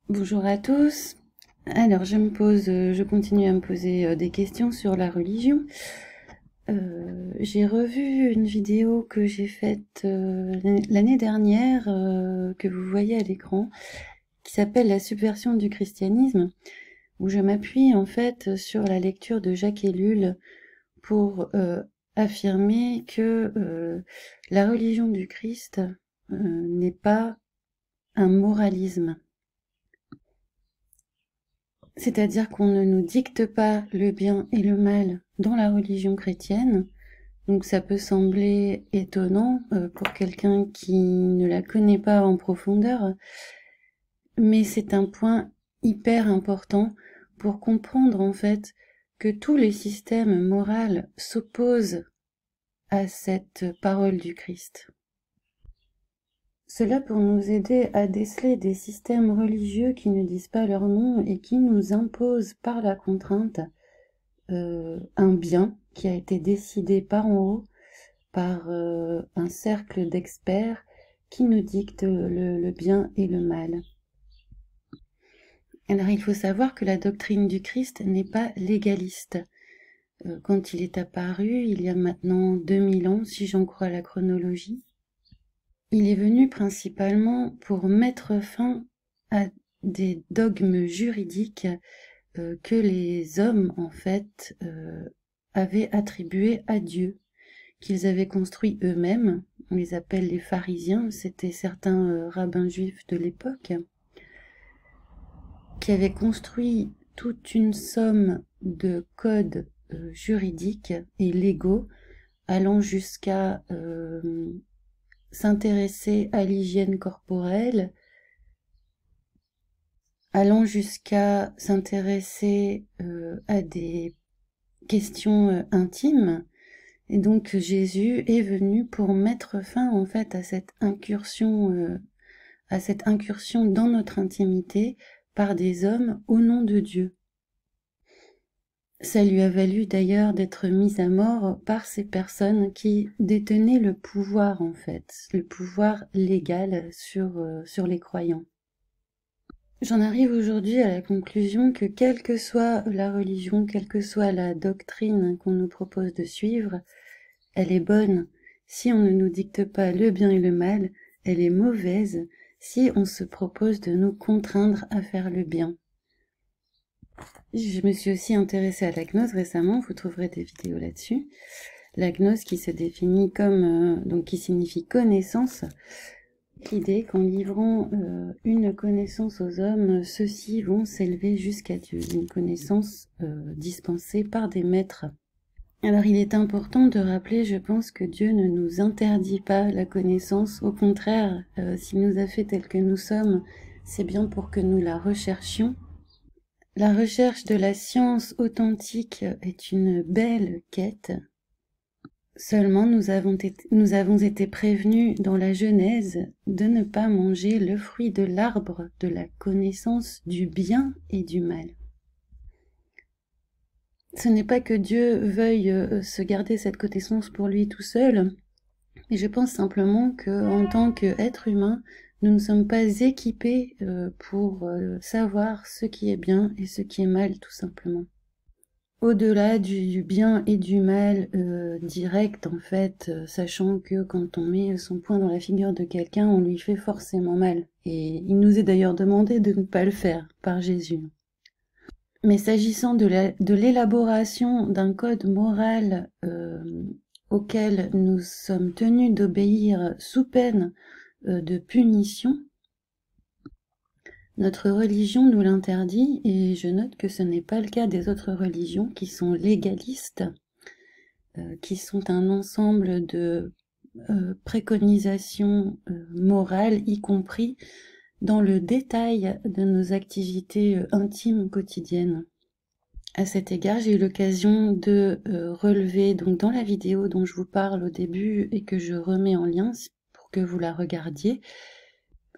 Bonjour à tous. Alors, je continue à me poser des questions sur la religion. J'ai revu une vidéo que j'ai faite l'année dernière, que vous voyez à l'écran, qui s'appelle La subversion du christianisme, où je m'appuie en fait sur la lecture de Jacques Ellul pour affirmer que la religion du Christ n'est pas un moralisme. C'est-à-dire qu'on ne nous dicte pas le bien et le mal dans la religion chrétienne. Donc ça peut sembler étonnant pour quelqu'un qui ne la connaît pas en profondeur, mais c'est un point hyper important pour comprendre en fait que tous les systèmes moraux s'opposent à cette parole du Christ. Cela pour nous aider à déceler des systèmes religieux qui ne disent pas leur nom et qui nous imposent par la contrainte un bien qui a été décidé par en haut, par un cercle d'experts qui nous dictent le bien et le mal. Alors il faut savoir que la doctrine du Christ n'est pas légaliste. Quand il est apparu, il y a maintenant 2000 ans, si j'en crois la chronologie, il est venu principalement pour mettre fin à des dogmes juridiques que les hommes, en fait, avaient attribués à Dieu, qu'ils avaient construits eux-mêmes. On les appelle les pharisiens, c'était certains rabbins juifs de l'époque, qui avaient construit toute une somme de codes juridiques et légaux, allant jusqu'à s'intéresser à l'hygiène corporelle, allant jusqu'à s'intéresser à des questions intimes. Et donc Jésus est venu pour mettre fin en fait à cette incursion dans notre intimité par des hommes au nom de Dieu. Ça lui a valu d'ailleurs d'être mis à mort par ces personnes qui détenaient le pouvoir en fait, le pouvoir légal sur les croyants. J'en arrive aujourd'hui à la conclusion que quelle que soit la religion, quelle que soit la doctrine qu'on nous propose de suivre, elle est bonne si on ne nous dicte pas le bien et le mal, elle est mauvaise si on se propose de nous contraindre à faire le bien. Je me suis aussi intéressée à la gnose récemment, vous trouverez des vidéos là-dessus. La gnose qui se définit comme, donc qui signifie connaissance. L'idée qu'en livrant une connaissance aux hommes, ceux-ci vont s'élever jusqu'à Dieu, une connaissance dispensée par des maîtres. Alors il est important de rappeler, je pense, que Dieu ne nous interdit pas la connaissance, au contraire, s'il nous a fait tels que nous sommes, c'est bien pour que nous la recherchions. La recherche de la science authentique est une belle quête. Seulement nous avons été prévenus dans la Genèse de ne pas manger le fruit de l'arbre de la connaissance du bien et du mal. Ce n'est pas que Dieu veuille se garder cette connaissance pour lui tout seul, mais je pense simplement qu'en tant qu'être humain, nous ne sommes pas équipés pour savoir ce qui est bien et ce qui est mal, tout simplement. Au-delà du bien et du mal direct, en fait, sachant que quand on met son poing dans la figure de quelqu'un, on lui fait forcément mal. Et il nous est d'ailleurs demandé de ne pas le faire par Jésus. Mais s'agissant de l'élaboration d'un code moral auquel nous sommes tenus d'obéir sous peine de punition, notre religion nous l'interdit, et je note que ce n'est pas le cas des autres religions qui sont légalistes, qui sont un ensemble de préconisations morales, y compris dans le détail de nos activités intimes quotidiennes. À cet égard, j'ai eu l'occasion de relever, donc dans la vidéo dont je vous parle au début et que je remets en lien pour que vous la regardiez,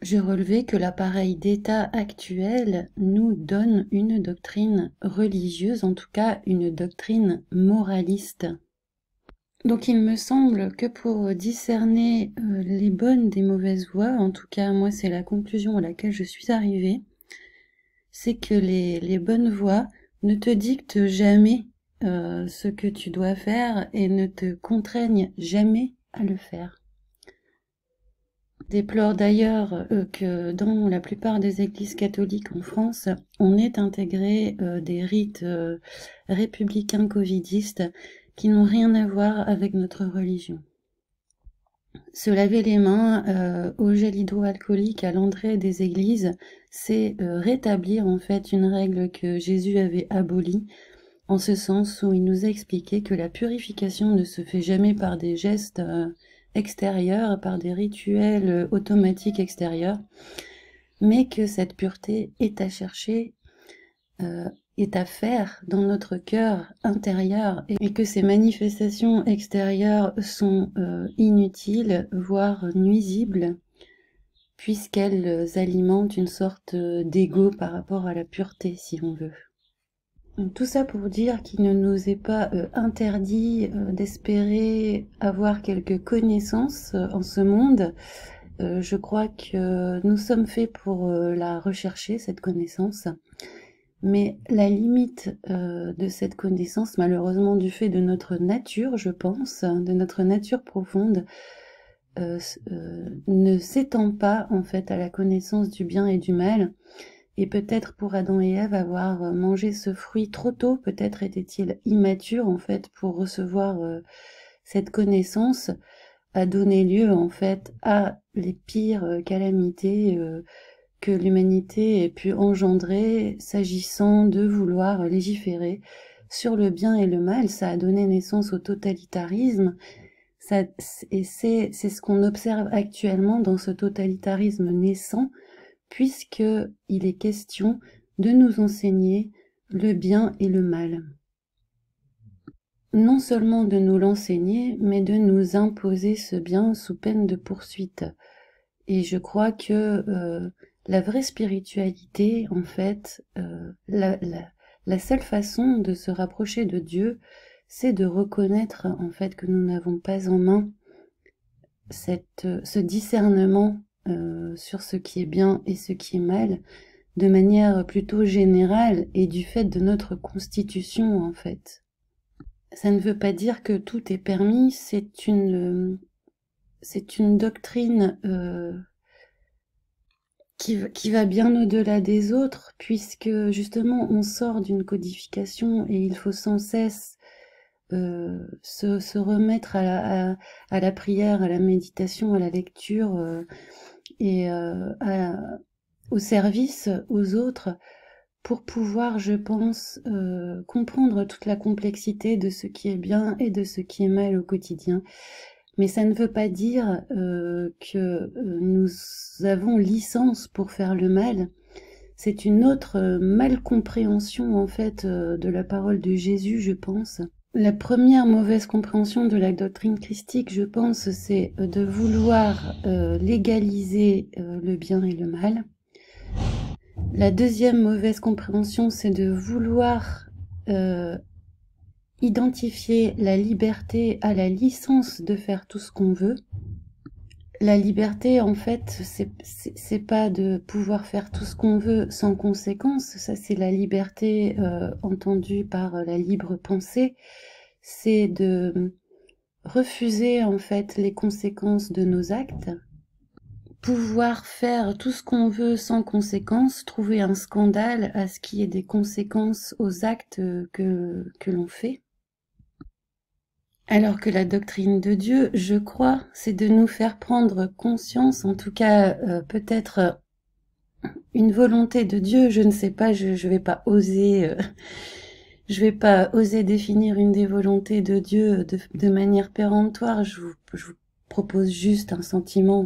j'ai relevé que l'appareil d'État actuel nous donne une doctrine religieuse, en tout cas une doctrine moraliste. Donc il me semble que pour discerner les bonnes des mauvaises voies, en tout cas moi c'est la conclusion à laquelle je suis arrivée, c'est que les bonnes voies ne te dictent jamais ce que tu dois faire et ne te contraignent jamais à le faire. Déplore d'ailleurs que dans la plupart des églises catholiques en France, on ait intégré des rites républicains covidistes qui n'ont rien à voir avec notre religion. Se laver les mains au gel hydroalcoolique à l'entrée des églises, c'est rétablir en fait une règle que Jésus avait abolie, en ce sens où il nous a expliqué que la purification ne se fait jamais par des gestes extérieurs, par des rituels automatiques extérieurs, mais que cette pureté est à chercher, est à faire dans notre cœur intérieur, et que ces manifestations extérieures sont inutiles, voire nuisibles, puisqu'elles alimentent une sorte d'ego par rapport à la pureté, si on veut. Tout ça pour dire qu'il ne nous est pas interdit d'espérer avoir quelques connaissances en ce monde. Je crois que nous sommes faits pour la rechercher, cette connaissance. Mais la limite de cette connaissance, malheureusement du fait de notre nature, je pense, de notre nature profonde, ne s'étend pas en fait à la connaissance du bien et du mal. Et peut-être pour Adam et Ève avoir mangé ce fruit trop tôt, peut-être étaient-ils immatures en fait pour recevoir cette connaissance, a donné lieu en fait à les pires calamités que l'humanité ait pu engendrer s'agissant de vouloir légiférer sur le bien et le mal. Ça a donné naissance au totalitarisme, et c'est ce qu'on observe actuellement dans ce totalitarisme naissant, puisqu'il est question de nous enseigner le bien et le mal. Non seulement de nous l'enseigner, mais de nous imposer ce bien sous peine de poursuite. Et je crois que la vraie spiritualité, en fait, la seule façon de se rapprocher de Dieu, c'est de reconnaître en fait que nous n'avons pas en main ce discernement sur ce qui est bien et ce qui est mal, de manière plutôt générale et du fait de notre constitution en fait. Ça ne veut pas dire que tout est permis, c'est une doctrine qui va bien au-delà des autres, puisque justement on sort d'une codification et il faut sans cesse se remettre à la prière, à la méditation, à la lecture et au service aux autres pour pouvoir, je pense, comprendre toute la complexité de ce qui est bien et de ce qui est mal au quotidien. Mais ça ne veut pas dire que nous avons licence pour faire le mal. C'est une autre malcompréhension en fait de la parole de Jésus, je pense. La première mauvaise compréhension de la doctrine christique, je pense, c'est de vouloir légaliser le bien et le mal. La deuxième mauvaise compréhension, c'est de vouloir identifier la liberté à la licence de faire tout ce qu'on veut. La liberté, en fait, c'est pas de pouvoir faire tout ce qu'on veut sans conséquence. Ça, c'est la liberté entendue par la libre pensée. C'est de refuser, en fait, les conséquences de nos actes. Pouvoir faire tout ce qu'on veut sans conséquence, trouver un scandale à ce qui est des conséquences aux actes que l'on fait. Alors que la doctrine de Dieu, je crois, c'est de nous faire prendre conscience, en tout cas peut-être une volonté de Dieu, je ne sais pas, je vais pas oser, je vais pas oser définir une des volontés de Dieu de manière péremptoire. Je vous propose juste un sentiment.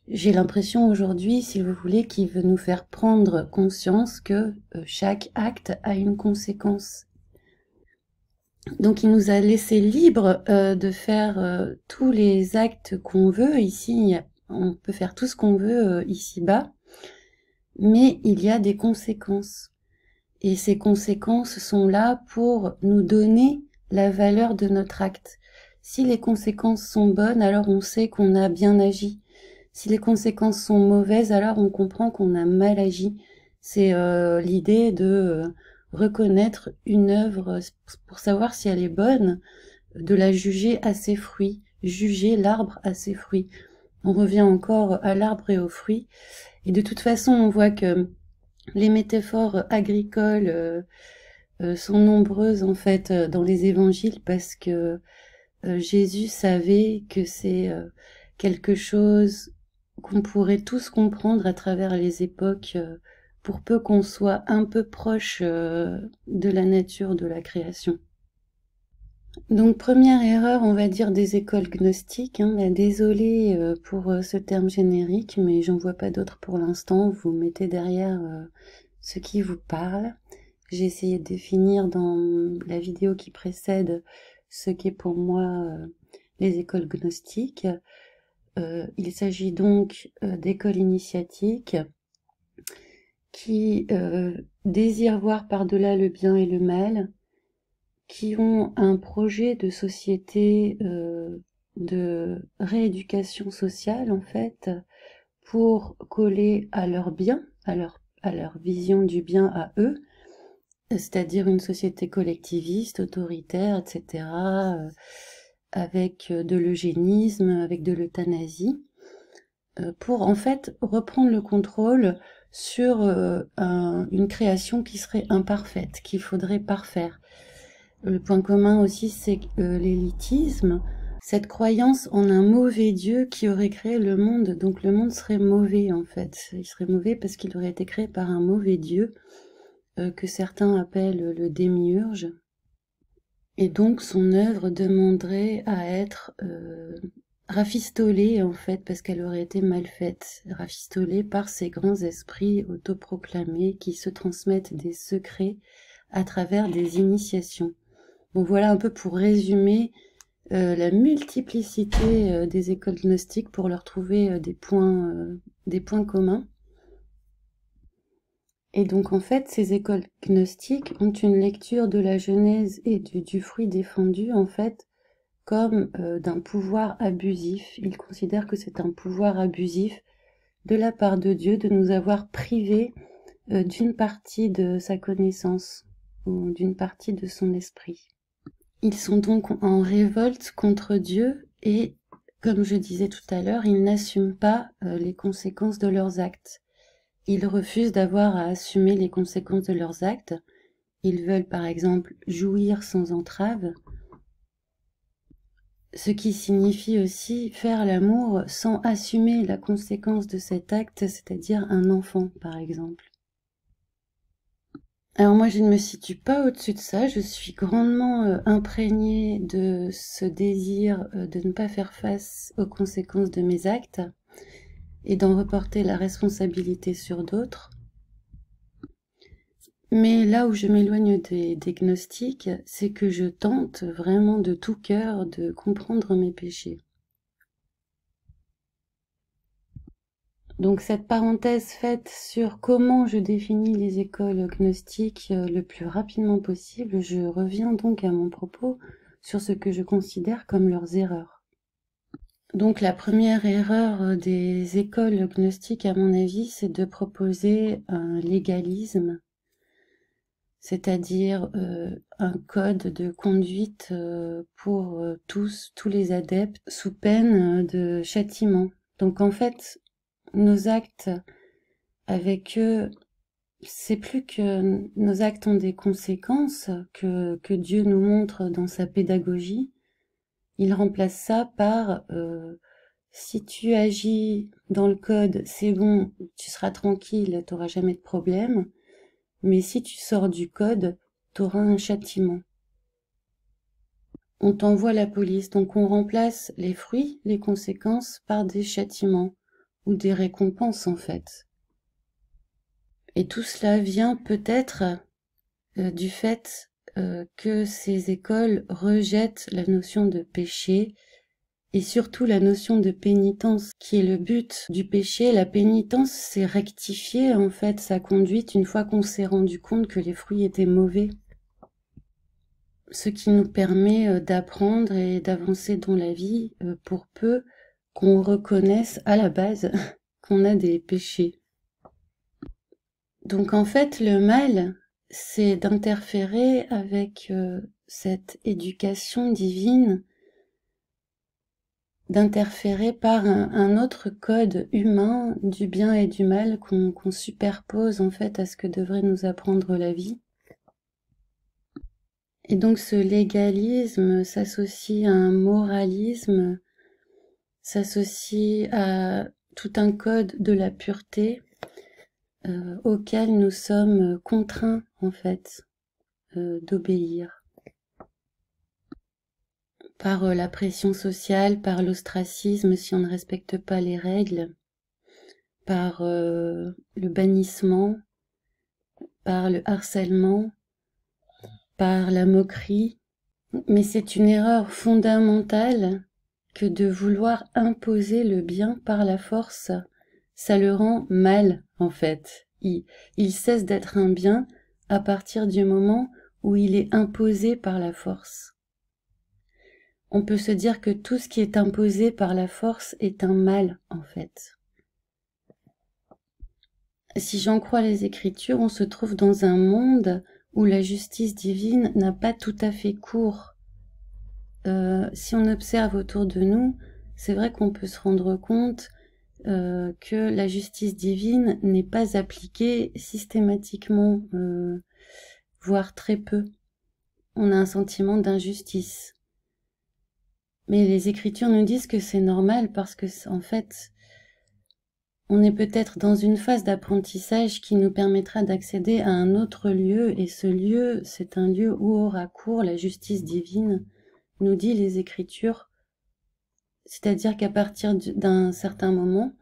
J'ai l'impression aujourd'hui, si vous voulez, qu'il veut nous faire prendre conscience que chaque acte a une conséquence. Donc il nous a laissé libre de faire tous les actes qu'on veut. Ici, on peut faire tout ce qu'on veut ici-bas, mais il y a des conséquences. Et ces conséquences sont là pour nous donner la valeur de notre acte. Si les conséquences sont bonnes, alors on sait qu'on a bien agi. Si les conséquences sont mauvaises, alors on comprend qu'on a mal agi. C'est l'idée de reconnaître une œuvre pour savoir si elle est bonne, de la juger à ses fruits, juger l'arbre à ses fruits. On revient encore à l'arbre et aux fruits. Et de toute façon, on voit que les métaphores agricoles sont nombreuses en fait dans les évangiles parce que Jésus savait que c'est quelque chose qu'on pourrait tous comprendre à travers les époques, pour peu qu'on soit un peu proche de la nature de la création. Donc première erreur, on va dire des écoles gnostiques, hein. Désolée pour ce terme générique, mais j'en vois pas d'autre pour l'instant. Vous mettez derrière ce qui vous parle. J'ai essayé de définir dans la vidéo qui précède ce qu'est pour moi les écoles gnostiques. Il s'agit donc d'écoles initiatiques qui désirent voir par-delà le bien et le mal, qui ont un projet de société de rééducation sociale en fait, pour coller à leur bien, à leur vision du bien à eux, c'est-à-dire une société collectiviste, autoritaire, etc., avec de l'eugénisme, avec de l'euthanasie, pour en fait reprendre le contrôle sur une création qui serait imparfaite, qu'il faudrait parfaire. Le point commun aussi, c'est l'élitisme, cette croyance en un mauvais Dieu qui aurait créé le monde. Donc le monde serait mauvais en fait. Il serait mauvais parce qu'il aurait été créé par un mauvais Dieu, que certains appellent le démiurge. Et donc son œuvre demanderait à être rafistolée en fait, parce qu'elle aurait été mal faite, rafistolée par ces grands esprits autoproclamés qui se transmettent des secrets à travers des initiations. Bon, voilà un peu pour résumer la multiplicité des écoles gnostiques pour leur trouver des points communs. Et donc en fait, ces écoles gnostiques ont une lecture de la Genèse et du fruit défendu en fait comme d'un pouvoir abusif. Ils considèrent que c'est un pouvoir abusif de la part de Dieu de nous avoir privés d'une partie de sa connaissance ou d'une partie de son esprit. Ils sont donc en révolte contre Dieu et, comme je disais tout à l'heure, ils n'assument pas les conséquences de leurs actes. Ils refusent d'avoir à assumer les conséquences de leurs actes. Ils veulent par exemple jouir sans entrave, ce qui signifie aussi faire l'amour sans assumer la conséquence de cet acte, c'est-à-dire un enfant par exemple. Alors moi je ne me situe pas au-dessus de ça, je suis grandement imprégnée de ce désir de ne pas faire face aux conséquences de mes actes et d'en reporter la responsabilité sur d'autres. Mais là où je m'éloigne des gnostiques, c'est que je tente vraiment de tout cœur de comprendre mes péchés. Donc cette parenthèse faite sur comment je définis les écoles gnostiques le plus rapidement possible, je reviens donc à mon propos sur ce que je considère comme leurs erreurs. Donc la première erreur des écoles gnostiques, à mon avis, c'est de proposer un légalisme, c'est-à-dire un code de conduite pour tous les adeptes sous peine de châtiment. Donc en fait, nos actes avec eux, c'est plus que nos actes ont des conséquences que Dieu nous montre dans sa pédagogie. Il remplace ça par si tu agis dans le code, c'est bon, tu seras tranquille, tu n'auras jamais de problème. Mais si tu sors du code, tu auras un châtiment. On t'envoie la police, donc on remplace les fruits, les conséquences, par des châtiments ou des récompenses en fait. Et tout cela vient peut-être du fait que ces écoles rejettent la notion de péché et surtout la notion de pénitence, qui est le but du péché. La pénitence, c'est rectifier en fait sa conduite une fois qu'on s'est rendu compte que les fruits étaient mauvais. Ce qui nous permet d'apprendre et d'avancer dans la vie pour peu qu'on reconnaisse à la base qu'on a des péchés. Donc en fait, le mal, c'est d'interférer avec cette éducation divine, d'interférer par un autre code humain du bien et du mal qu'on superpose en fait à ce que devrait nous apprendre la vie. Et donc ce légalisme s'associe à un moralisme, s'associe à tout un code de la pureté auquel nous sommes contraints en fait d'obéir. Par la pression sociale, par l'ostracisme si on ne respecte pas les règles, par le bannissement, par le harcèlement, par la moquerie. Mais c'est une erreur fondamentale que de vouloir imposer le bien par la force. Ça le rend mal, en fait. Il cesse d'être un bien à partir du moment où il est imposé par la force. On peut se dire que tout ce qui est imposé par la force est un mal, en fait. Si j'en crois les Écritures, on se trouve dans un monde où la justice divine n'a pas tout à fait cours. Si on observe autour de nous, c'est vrai qu'on peut se rendre compte que la justice divine n'est pas appliquée systématiquement, voire très peu. On a un sentiment d'injustice. Mais les Écritures nous disent que c'est normal parce que, en fait, on est peut-être dans une phase d'apprentissage qui nous permettra d'accéder à un autre lieu, et ce lieu, c'est un lieu où aura cours la justice divine, nous dit les Écritures. C'est-à-dire qu'à partir d'un certain moment,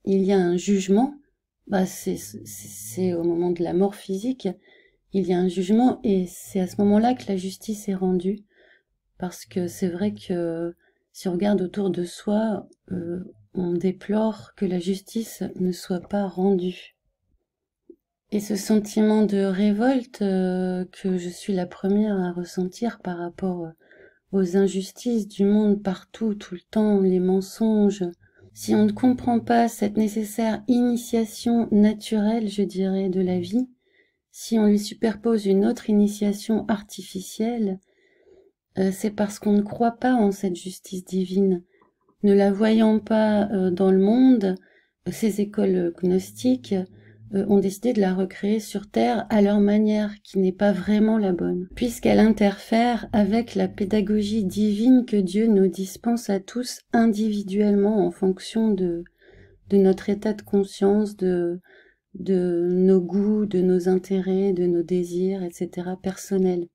il y a un jugement, c'est au moment de la mort physique, il y a un jugement, et c'est à ce moment-là que la justice est rendue. Parce que c'est vrai que si on regarde autour de soi, on déplore que la justice ne soit pas rendue. Et ce sentiment de révolte que je suis la première à ressentir par rapport aux injustices du monde partout, tout le temps, les mensonges. Si on ne comprend pas cette nécessaire initiation naturelle, je dirais, de la vie, si on lui superpose une autre initiation artificielle, c'est parce qu'on ne croit pas en cette justice divine. Ne la voyant pas dans le monde, ces écoles gnostiques ont décidé de la recréer sur Terre à leur manière, qui n'est pas vraiment la bonne, puisqu'elle interfère avec la pédagogie divine que Dieu nous dispense à tous individuellement en fonction de notre état de conscience, de nos goûts, de nos intérêts, de nos désirs, etc. personnels.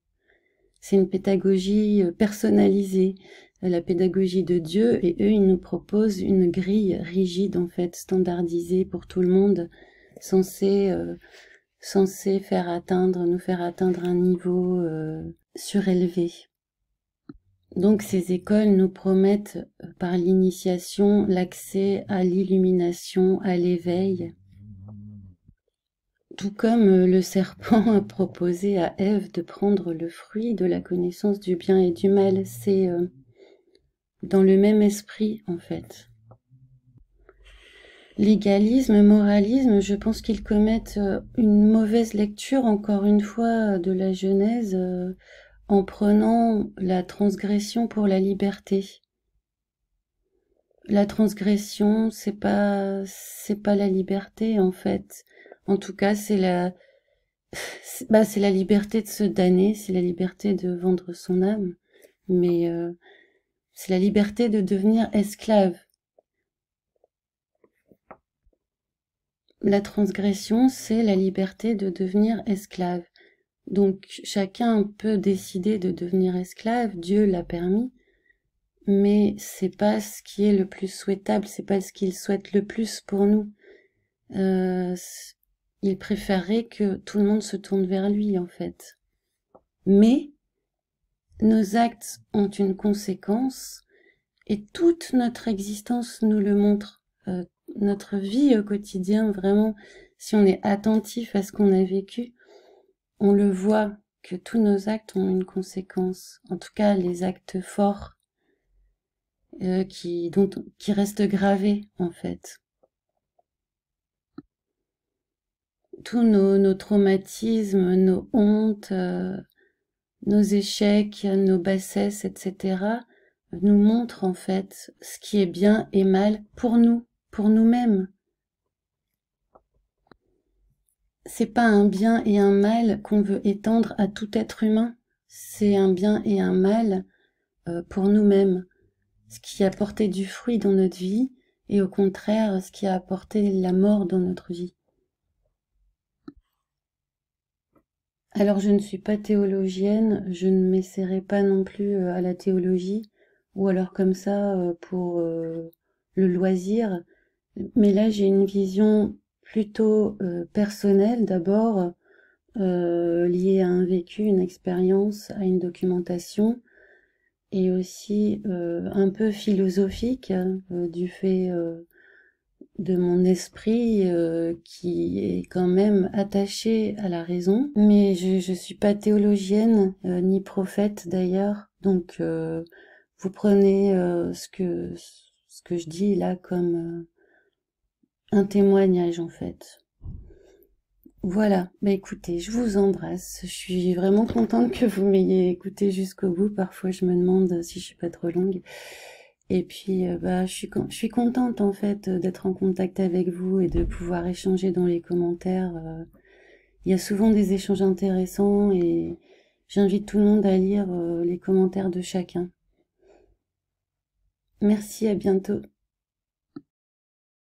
C'est une pédagogie personnalisée, la pédagogie de Dieu, et eux, ils nous proposent une grille rigide, en fait, standardisée pour tout le monde, censée nous faire atteindre un niveau surélevé. Donc ces écoles nous promettent par l'initiation l'accès à l'illumination, à l'éveil, tout comme le serpent a proposé à Ève de prendre le fruit de la connaissance du bien et du mal. C'est dans le même esprit, en fait. Légalisme, moralisme, je pense qu'ils commettent une mauvaise lecture, encore une fois, de la Genèse, en prenant la transgression pour la liberté. La transgression, c'est pas la liberté, en fait. En tout cas, c'est la liberté de se damner, c'est la liberté de vendre son âme, mais c'est la liberté de devenir esclave. La transgression, c'est la liberté de devenir esclave. Donc chacun peut décider de devenir esclave, Dieu l'a permis, mais c'est pas ce qui est le plus souhaitable, c'est pas ce qu'il souhaite le plus pour nous. Il préférerait que tout le monde se tourne vers lui, en fait. Mais nos actes ont une conséquence, et toute notre existence nous le montre. Notre vie au quotidien, vraiment, si on est attentif à ce qu'on a vécu, on le voit que tous nos actes ont une conséquence. En tout cas, les actes forts qui restent gravés, en fait. tous nos traumatismes, nos hontes, nos échecs, nos bassesses, etc., nous montrent en fait ce qui est bien et mal pour nous, pour nous-mêmes. C'est pas un bien et un mal qu'on veut étendre à tout être humain, c'est un bien et un mal pour nous-mêmes. Ce qui a apporté du fruit dans notre vie et au contraire ce qui a apporté la mort dans notre vie. Alors je ne suis pas théologienne, je ne m'essaierai pas non plus à la théologie, ou alors comme ça pour le loisir, mais là j'ai une vision plutôt personnelle d'abord, liée à un vécu, une expérience, à une documentation, et aussi un peu philosophique du fait de mon esprit qui est quand même attaché à la raison. Mais je suis pas théologienne ni prophète d'ailleurs, donc vous prenez ce que je dis là comme un témoignage en fait. Voilà, bah écoutez, je vous embrasse. Je suis vraiment contente que vous m'ayez écouté jusqu'au bout. Parfois, je me demande si je suis pas trop longue. Et puis, bah, je suis contente en fait d'être en contact avec vous et de pouvoir échanger dans les commentaires. Il y a souvent des échanges intéressants et j'invite tout le monde à lire les commentaires de chacun. Merci, à bientôt.